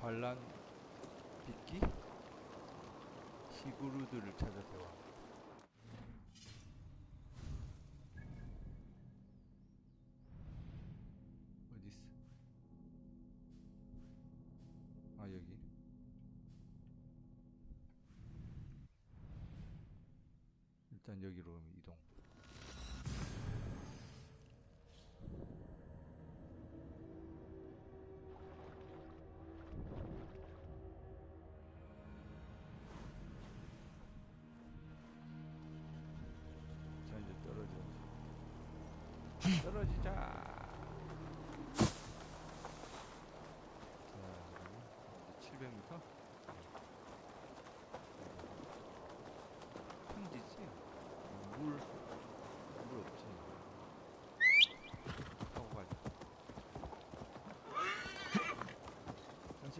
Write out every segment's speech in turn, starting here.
반란 빗기? 시그루드를 찾아 대화. 어딨어? 아, 여기. 일단 여기로 이동. 자, 이제 떨어지자. 자, 700m? 평지지? 물 없지. 타고 가자. 가자.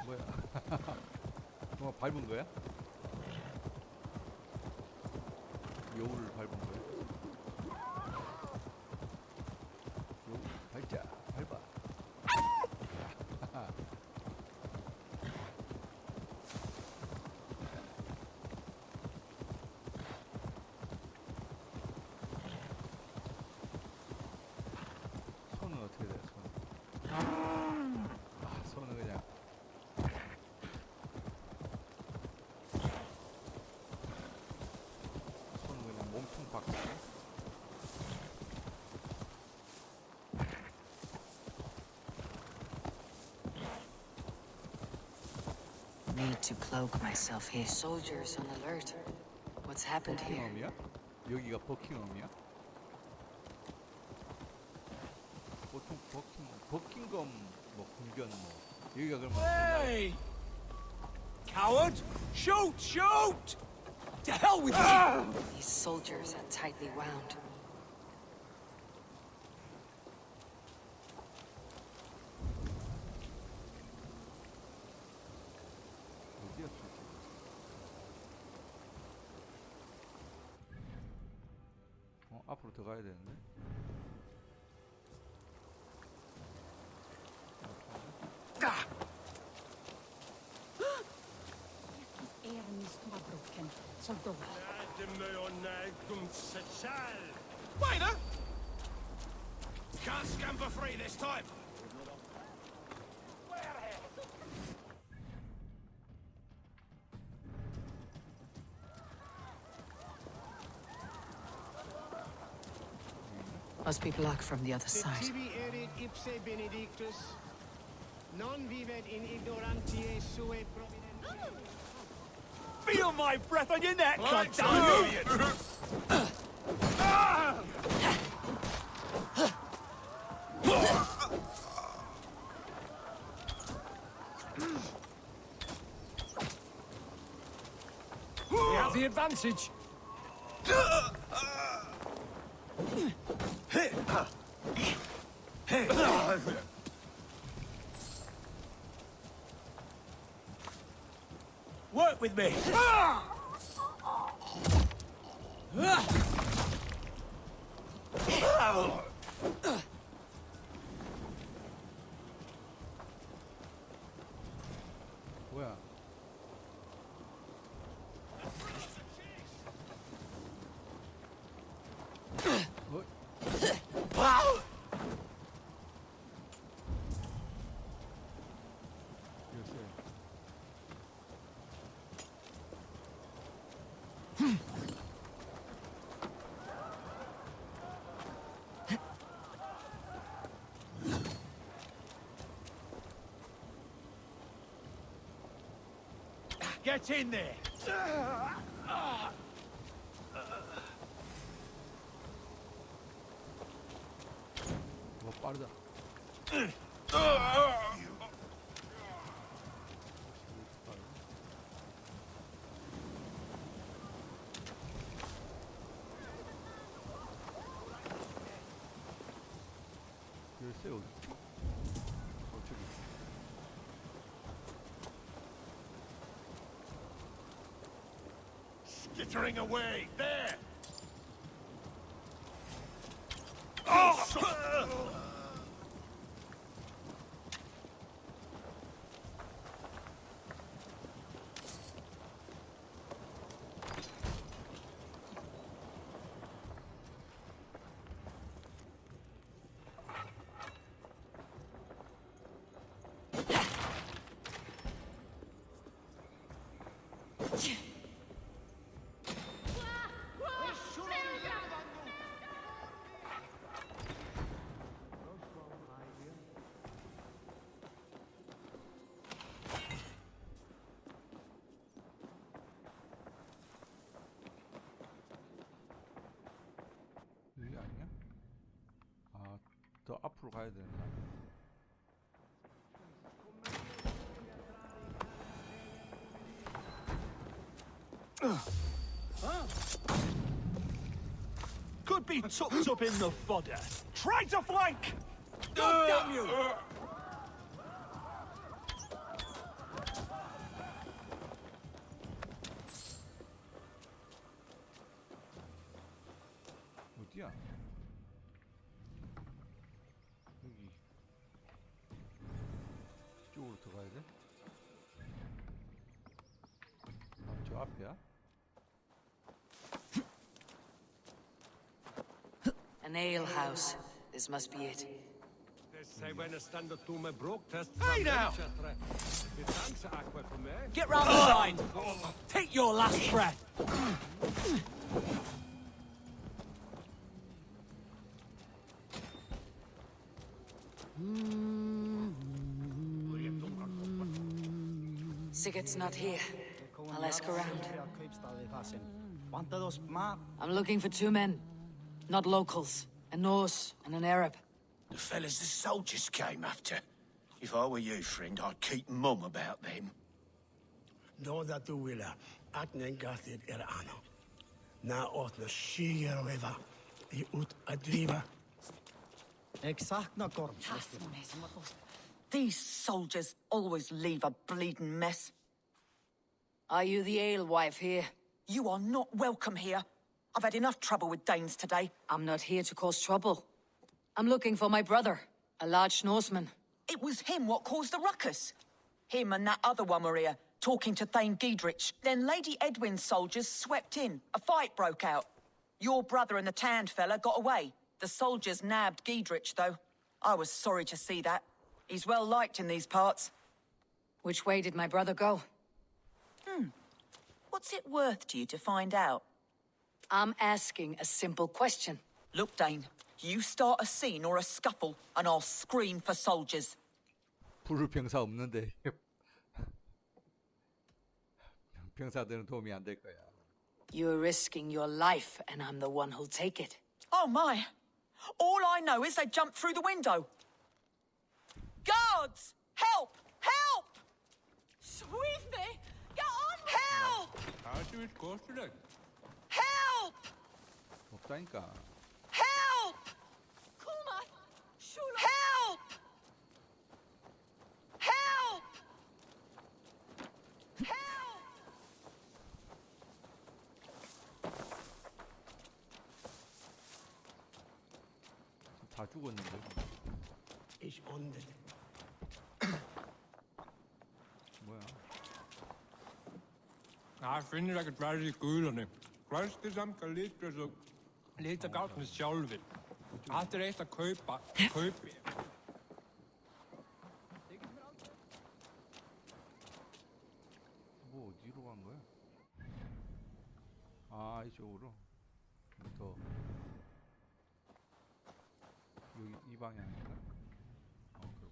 뭐야? 뭐 밟은 거야? 여우를 밟은 거야? 여우 밟자. 밟아. 손은 어떻게 돼? 손. 손은 그냥. 손은 그냥 몸통 박고. Need to cloak myself here. Soldiers on alert. What's happened here? 버킹엄이야? 여기가 버킹엄이야? 보통 버킹엄 뭐 궁전 뭐 여기가 그러면 Hey! Coward! Shoot! Shoot! To hell with you! These soldiers are tightly wound. 어디야 저기? 앞으로 더 가야 되는데. Waiter! Can't scamper free this time! Must be blocked from the other side. Tibi erit ipse benedictus, non vivet in ignorantiae sue providentiae. Feel my breath on your neck, goddamn you! We have the advantage. Work with me. 뭐야? 요새 Get in there. 빠르다. 열쇠 어디? 저기. Jittering away. There. Oh! 여기 아니야? 아, 더 앞으로 가야 되나? Could be tucked up in the fodder. Try to flank! God damn you! 어디야? 여기 이쪽으로 들어가야 돼? 아, 저 앞이야? An ale house. This must be it. Hey now! Get round the side! Take your last breath! Sigurd's not here. I'll ask around. I'm looking for two men. Not locals. A Norse and an Arab. The fellas the soldiers came after. If I were you, friend, I'd keep mum about them. Då dat du ville att ni gatit anno. Na åtna skyr över I ut att driva. Exakt na korm. These soldiers always leave a bleeding mess. Are you the alewife here? You are not welcome here. I've had enough trouble with Danes today. I'm not here to cause trouble. I'm looking for my brother, a large Norseman. It was him what caused the ruckus. Him and that other one were here, talking to Thane Giedrich. Then Lady Edwin's soldiers swept in. A fight broke out. Your brother and the tanned fella got away. The soldiers nabbed Giedrich, though. I was sorry to see that. He's well liked in these parts. Which way did my brother go? What's it worth to you to find out? I'm asking a simple question. Look, Dane, you start a scene or a scuffle, and I'll scream for soldiers. 부를 병사 없는데 병사들은 도움이 안 될 거야. You're risking your life, and I'm the one who'll take it. Oh my! All I know is they jumped through the window. Guards! Help! Help! Sweet me! Get on! Help! Help! 없다니까. Help! Help! Help! Help! 다 죽었는데. Ich undet. 뭐야? Jeg finder ikke bare de guderne. Først det som kan lidt, og så lidt af godt med sjølve. Alt det efter køb. 뭐 어디로 간 거야? 아, 이쪽으로. 더 여기 이 방향인가? 그렇고.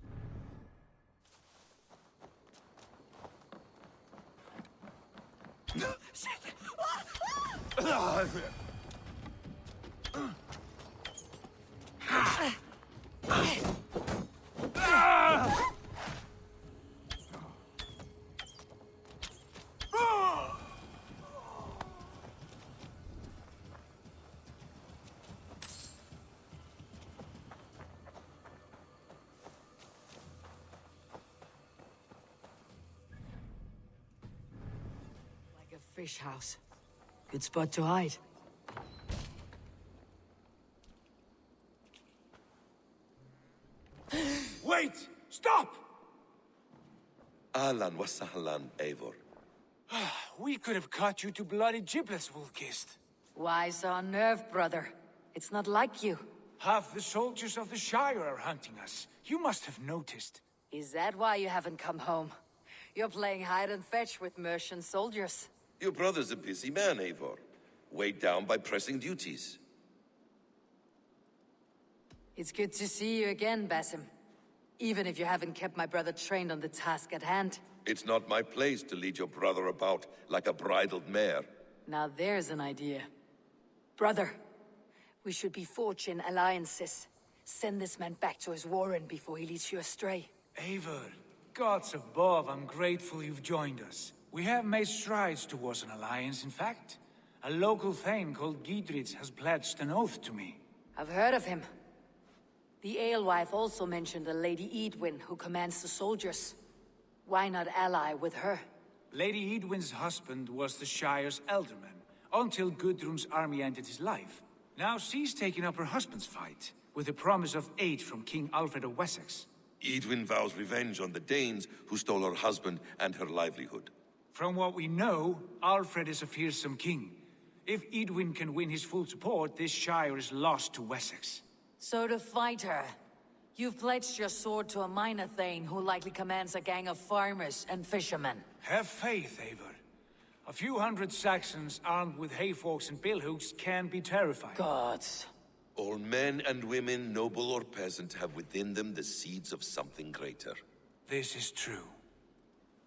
Like a fish house. Good spot to hide. Wait! Stop! Ahlan wa sahlan, Eivor. We could have cut you to bloody giblets, Wolf-Kissed. Why so unnerved, brother? It's not like you. Half the soldiers of the Shire are hunting us. You must have noticed. Is that why you haven't come home? You're playing hide and fetch with Mercian soldiers. Your brother's a busy man, Eivor. Weighed down by pressing duties. It's good to see you again, Basim. Even if you haven't kept my brother trained on the task at hand. It's not my place to lead your brother about like a bridled mare. Now there's an idea. Brother, we should be forging alliances. Send this man back to his warren before he leads you astray. Eivor, gods above, I'm grateful you've joined us. We have made strides towards an alliance, in fact. A local thane called Giedrich has pledged an oath to me. I've heard of him. The alewife also mentioned a Lady Edwin who commands the soldiers. Why not ally with her? Lady Edwin's husband was the Shire's elderman, until Gudrun's army ended his life. Now she's taking up her husband's fight, with the promise of aid from King Alfred of Wessex. Edwin vows revenge on the Danes who stole her husband and her livelihood. From what we know, Alfred is a fearsome king. If Edwin can win his full support, this Shire is lost to Wessex. So to fight her, you've pledged your sword to a minor thane who likely commands a gang of farmers and fishermen. Have faith, Eivor. A few hundred Saxons armed with hayforks and billhooks can be terrifying. Gods. All men and women, noble or peasant, have within them the seeds of something greater. This is true.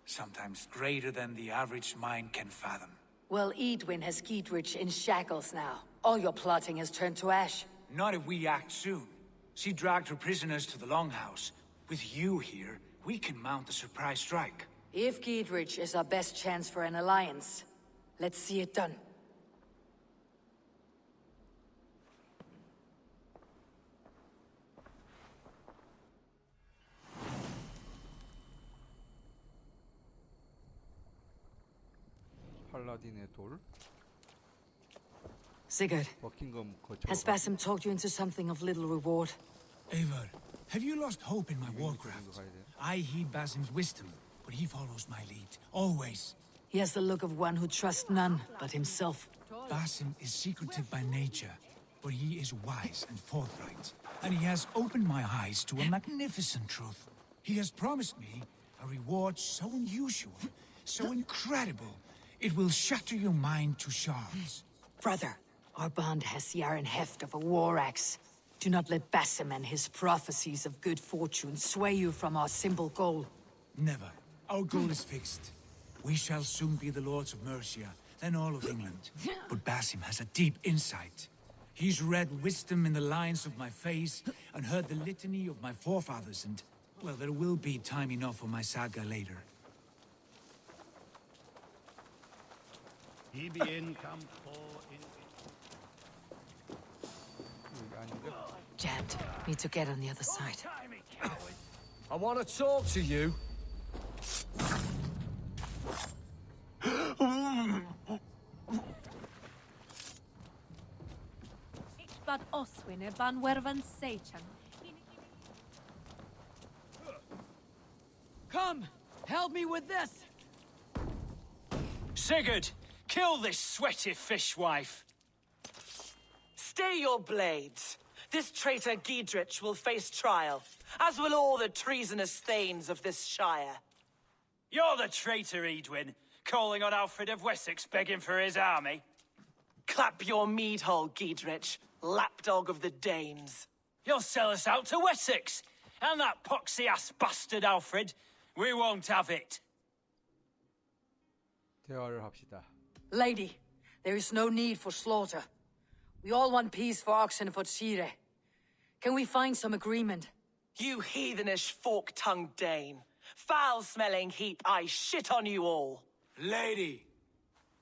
Sometimes greater than the average mind can fathom. Well, Edwin has Giedrich in shackles now. All your plotting has turned to ash. Not if we act soon. She dragged her prisoners to the Longhouse. With you here, we can mount a surprise strike. If Giedrich is our best chance for an alliance, let's see it done. 팔라딘의 돌. Sigurd, 버킹엄 has 거쳐. Basim talked you into something of little reward? Eivor, have you lost hope in my warcraft? I heed Basim's wisdom, but he follows my lead. Always. He has the look of one who trusts none but himself. Basim is secretive by nature, but he is wise and forthright. And he has opened my eyes to a magnificent truth. He has promised me a reward so unusual, so incredible, it will shatter your mind to shards. Brother, our bond has the iron heft of a war axe. Do not let Basim and his prophecies of good fortune sway you from our simple goal. Never. Our goal is fixed. We shall soon be the lords of Mercia, then all of England. But Basim has a deep insight. He's read wisdom in the lines of my face, and heard the litany of my forefathers, and, well, there will be time enough for my saga later. Hibien campo in... 여기 아닌가? Jammed. Need to get on the other side. I want to talk to you. Bad Oswin e ban wervan seichan. Come, help me with this. Sigurd, kill this sweaty fishwife. Stay your blades. This traitor Giedrich will face trial, as will all the treasonous thanes of this shire. You're the traitor, Edwin, calling on Alfred of Wessex begging for his army. Clap your mead hole, Giedrich, lapdog of the Danes. You'll sell us out to Wessex, and that poxy-ass bastard Alfred. We won't have it. 대화를 합시다. Lady, there is no need for slaughter. We all want peace for Oxenford Shire. Can we find some agreement? You heathenish fork-tongued Dane. Foul-smelling heap, I shit on you all. Lady,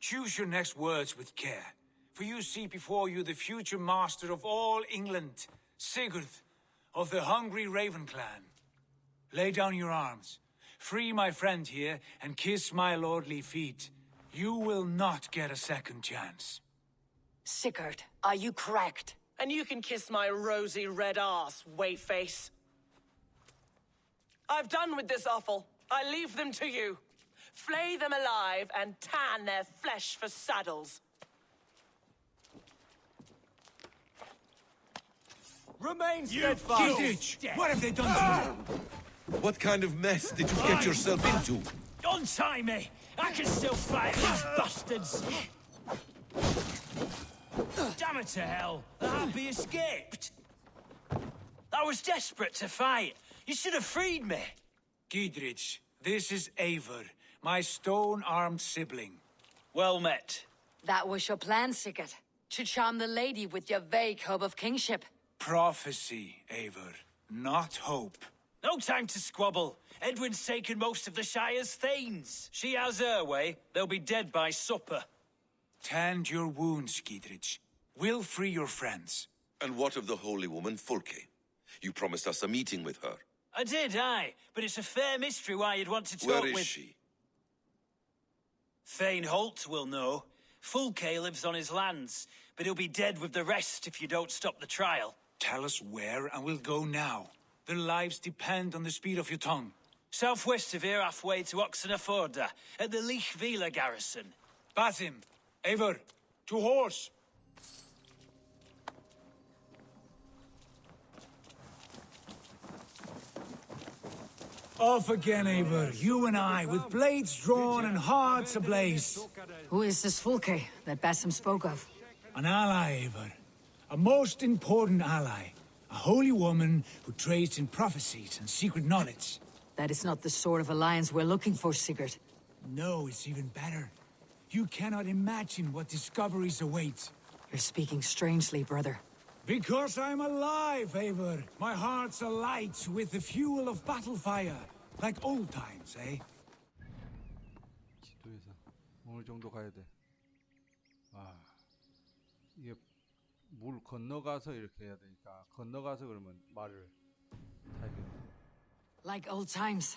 choose your next words with care, for you see before you the future master of all England, Sigurd, of the hungry Raven clan. Lay down your arms, free my friend here, and kiss my lordly feet. You will not get a second chance. Sigurd, are you cracked? And you can kiss my rosy red ass, Wayface. I've done with this offal. I leave them to you. Flay them alive and tan their flesh for saddles. Remain steadfast. Gittich! What have they done to you? What kind of mess did you get yourself into? Untie me! I can still fight these bastards! Damn it to hell! The happy escaped! I was desperate to fight. You should have freed me. Gittich, this is Eivor, my stone-armed sibling. Well met. That was your plan, Sigurd. To charm the lady with your vague hope of kingship. Prophecy, Eivor, not hope. No time to squabble. Edwin's taken most of the Shire's thanes. She has her way. They'll be dead by supper. Tend your wounds, Gittich. We'll free your friends. And what of the holy woman Fulke? You promised us a meeting with her. I did, aye. But it's a fair mystery why you'd want to talk Where with... is she? Thane Holt will know. Fulke lives on his lands, but he'll be dead with the rest if you don't stop the trial. Tell us where, and we'll go now. Their lives depend on the speed of your tongue. Southwest of here, halfway to Oxenaforda, at the Lichvila garrison. Basim, Eivor, to horse! Off again, Eivor. You and I, with blades drawn and hearts ablaze. Who is this Fulke that Basim spoke of? An ally, Eivor. A most important ally. A holy woman who trades in prophecies and secret knowledge. That is not the sort of alliance we're looking for, Sigurd. No, it's even better. You cannot imagine what discoveries await. You're speaking strangely, brother. Because I'm alive, Eivor. My heart's alight with the fuel of battle fire. Like old times, eh? 지도에서 어느 정도 가야 돼. 아, 이게 물 건너가서 이렇게 해야 되니까 건너가서 그러면 말을 타야겠네. Like old times.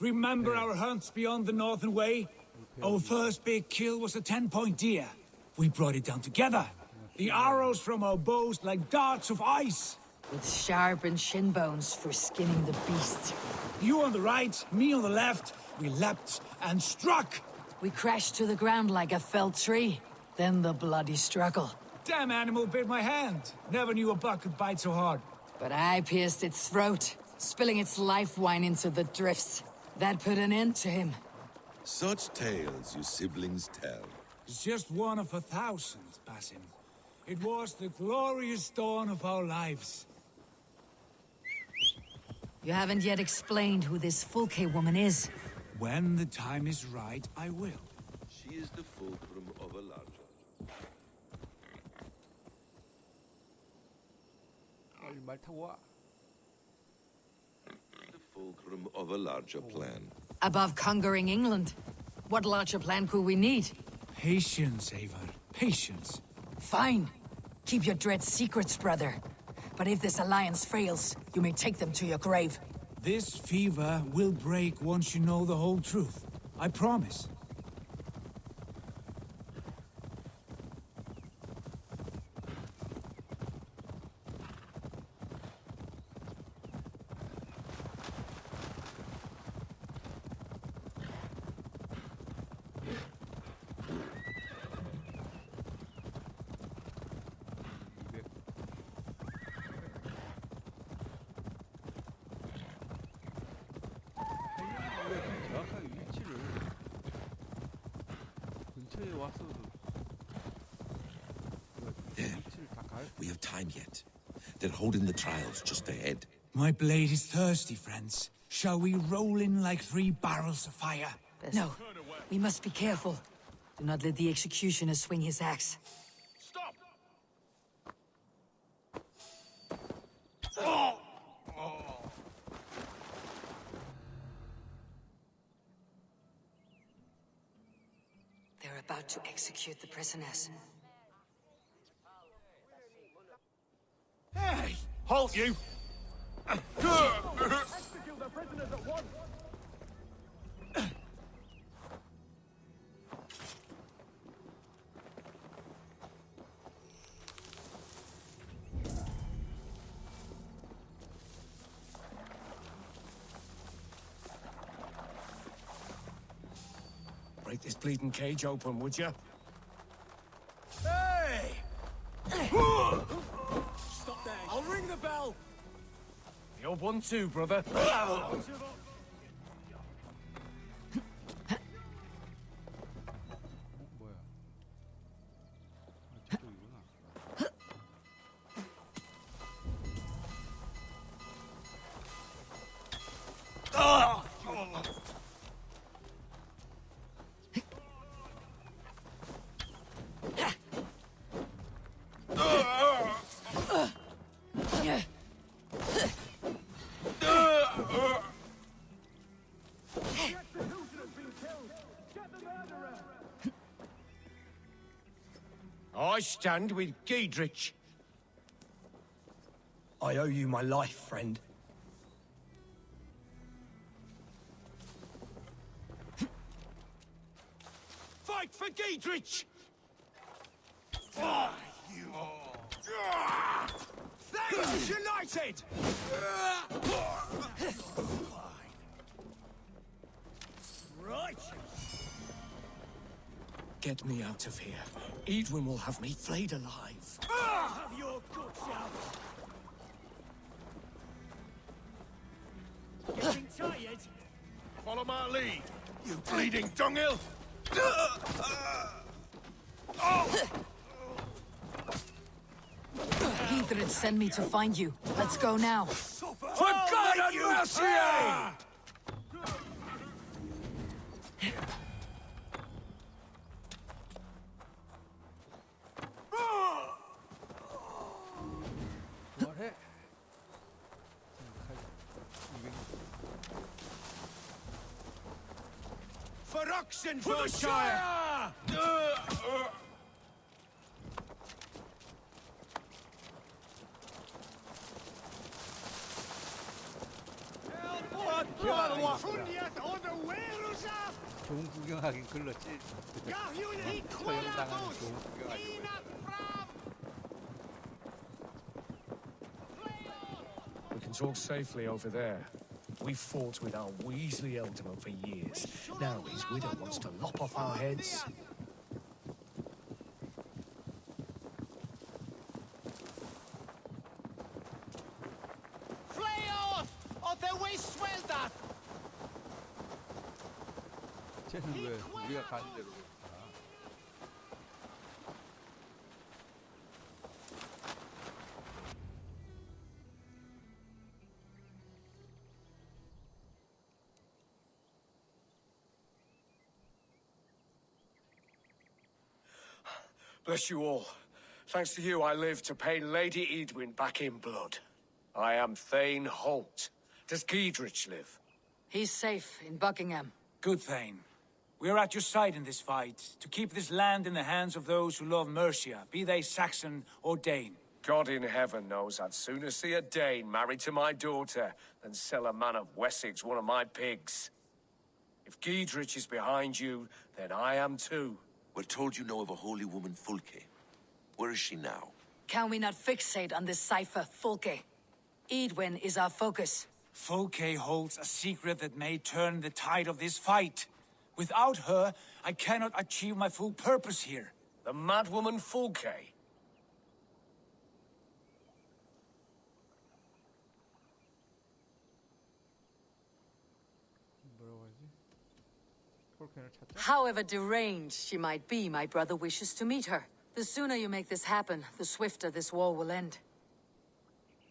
Remember our hunts beyond the Northern Way? Our first big kill was a 10-point deer. We brought it down together. The arrows from our bows like darts of ice. With sharpened shin bones for skinning the beast. You on the right, me on the left. We leapt and struck. We crashed to the ground like a felled tree. Then the bloody struggle. Damn animal bit my hand. Never knew a buck could bite so hard. But I pierced its throat, spilling its life wine into the drifts. That put an end to him. Such tales you siblings tell. It's just one of 1,000, Basim. It was the glorious dawn of our lives. You haven't yet explained who this Fulke woman is. When the time is right, I will. She is the fulcrum of a larger. 빨리 말 타고 와. The fulcrum of a larger plan. Above conquering England, what larger plan could we need? Patience, Eivor. Patience. Fine. Keep your dread secrets, brother. But if this alliance fails, you may take them to your grave. This fever will break once you know the whole truth. I promise. 정확하게 위치를 근처에 왔어도 위치를 다 갈. We have time yet. They're holding the trials just ahead. My blade is thirsty, friends. Shall we roll in like 3 barrels of fire? No, we must be careful. Do not let the executioner swing his axe. Stop! They're about to execute the prisoners. Hey! Halt you! this bleeding cage open, would you? Hey! Stop there. I'll ring the bell. You're one too, brother. 뭐야? 아, 저쪽이구나. I stand with Giedrich. I owe you my life, friend. Fight for Giedrich! Thanks united! Get me out of here. Edwin will have me flayed alive. Have your guts out. Getting tired? Follow my lead, you bleeding dunghill! Heathred sent me to find you. Let's go now. For God and mercy! 뭐해? For Oxenfordshire! 좋은 구경하긴 글렀지. 처형당하는 좋은 구경하기. We can talk safely over there. We fought with our Weasley Ealdorman for years. Now his widow wants to lop off our heads. 쟤는 왜 우리가 가는 대로 가? Bless you all. Thanks to you, I live to pay Lady Edwin back in blood. I am Thane Holt. Does Giedrich live? He's safe in Buckingham. Good, Thane. We are at your side in this fight, to keep this land in the hands of those who love Mercia, be they Saxon or Dane. God in heaven knows I'd sooner see a Dane married to my daughter than sell a man of Wessex one of my pigs. If Giedrich is behind you, then I am too. We're told you know of a holy woman, Fulke. Where is she now? Can we not fixate on this cipher, Fulke? Edwin is our focus. Fulke holds a secret that may turn the tide of this fight. Without her, I cannot achieve my full purpose here. The madwoman Fulke? 뭐라고 하지? 폴켄을 찾자. However deranged she might be, my brother wishes to meet her. The sooner you make this happen, the swifter this war will end.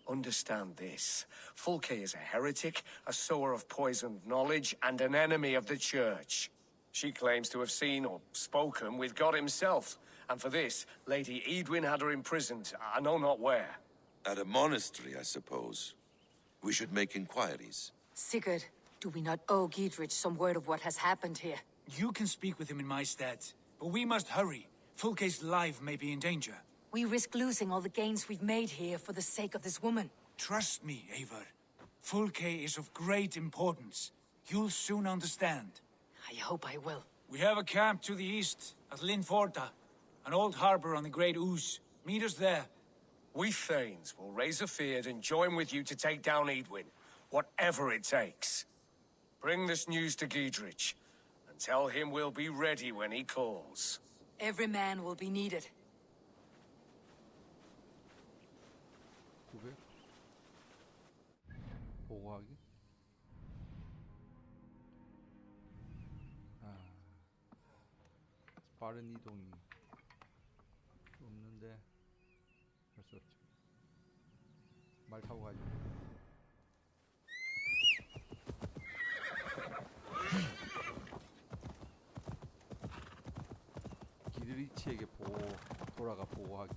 Understand this. Fulke is a heretic, a sower of poisoned knowledge, and an enemy of the Church. She claims to have seen or spoken with God himself, and for this, Lady Edwin had her imprisoned, I know not where. At a monastery, I suppose. We should make inquiries. Sigurd, do we not owe Giedrich some word of what has happened here? You can speak with him in my stead, but we must hurry. Fulke's life may be in danger. We risk losing all the gains we've made here for the sake of this woman. Trust me, Eivor. Fulke is of great importance. You'll soon understand. I hope I will. We have a camp to the east, at Linforta. An old harbor on the Great Ouse. Meet us there. We Thanes will raise a feard and join with you to take down Edwin, whatever it takes. Bring this news to Giedrich, and tell him we'll be ready when he calls. Every man will be needed. 900 보고하기. 빠른 이동이 없는데 할 수 없죠. 말 타고 가죠. 기드리치에게 돌아가 보고하기.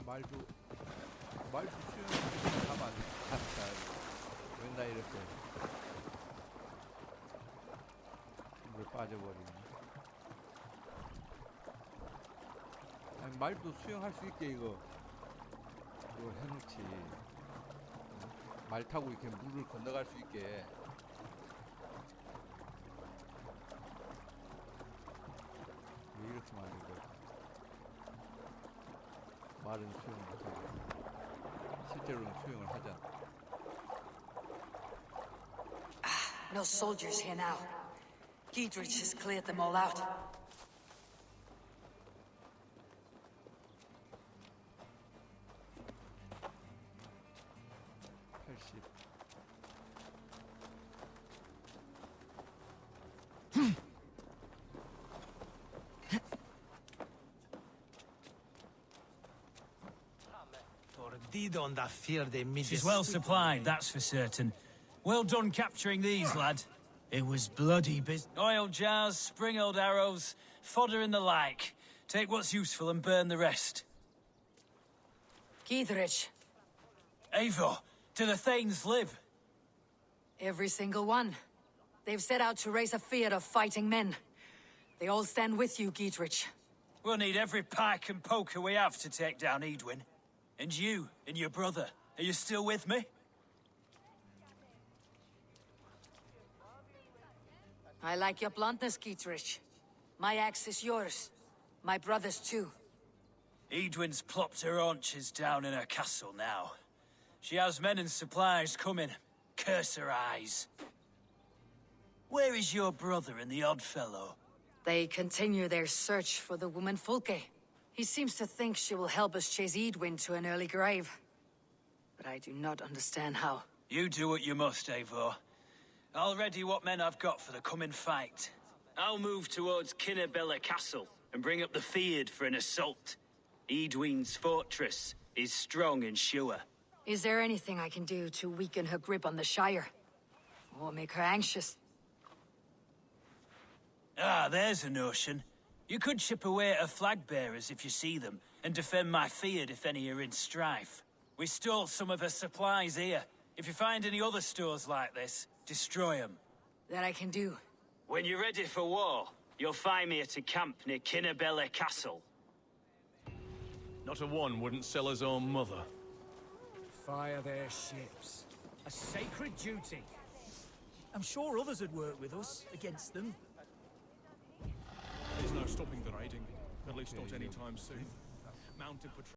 말도 수영 가만 갔다. 맨날 이렇게 물에 빠져버리네. 아니, 말도 수영할 수 있게 이거 해놓지. 말 타고 이렇게 물을 건너갈 수 있게. 왜 이렇게 말해 이거? 말은 수영 못하고 실제로는 수영을 하잖아. No soldiers here now. Giedrich has cleared them all out. She's well supplied, that's for certain. Well done capturing these, lad. It was bloody business. Oil jars, spring-oiled arrows, fodder and the like. Take what's useful and burn the rest. Giedrich, Eivor, do the Thanes live? every single one. They've set out to raise a fear of fighting men. They all stand with you, Giedrich. We'll need every pike and poker we have to take down Edwin. And you, and your brother, are you still with me? I like your bluntness, Giedrich. My axe is yours. My brother's too. Edwin's plopped her haunches down in her castle now. She has men and supplies coming. Curse her eyes. Where is your brother and the odd fellow? They continue their search for the woman Fulke. He seems to think she will help us chase Edwin to an early grave. But I do not understand how. You do what you must, Eivor. I'll ready what men I've got for the coming fight. I'll move towards Kinnabella Castle and bring up the Fyrd for an assault. Edwin's fortress is strong and sure. Is there anything I can do to weaken her grip on the Shire? Or make her anxious? Ah, there's a notion. You could chip away at her flag-bearers if you see them, and defend my Fyrd if any are in strife. We stole some of her supplies here. If you find any other stores like this, destroy them. That I can do. When you're ready for war, you'll find me at a camp near Kinnabella Castle. Not a one wouldn't sell his own mother. Fire their ships. A sacred duty. I'm sure others would work with us against them. There's no stopping the raiding. At least not anytime soon. Mounted patrol.